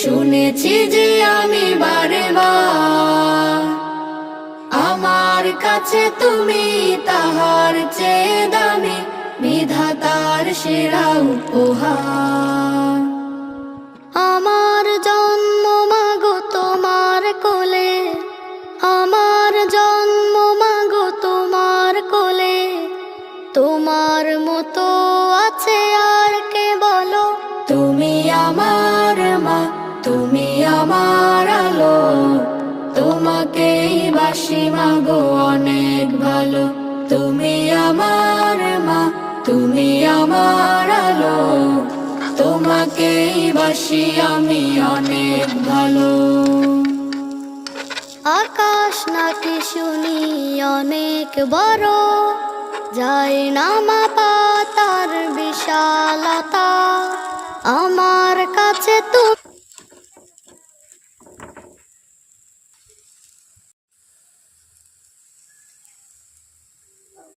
শুনেছি যে আমি বারে বার, আমার কাছে তুমি তাহার চেয়ে দামি, বিধাতার সেরা উপহার। আমার জন্ম মাগো তোমার কোলে, আমার জন্ম মাগো তোমার কোলে, তোমার মতো আছে আর কে বলো? তুমি আমার মা, তুমি আমার আলো, তোমাকেই বাসি মাগো অনেক ভালো। তুমি আমার মা, তুমি আমার আলো, তোমাকেই বাসি আমি অনেক ভালো। আকাশ নাকি শুনি অনেক বড়, যায় না মাপা তার বিশালতা, আমার কাছে তুমি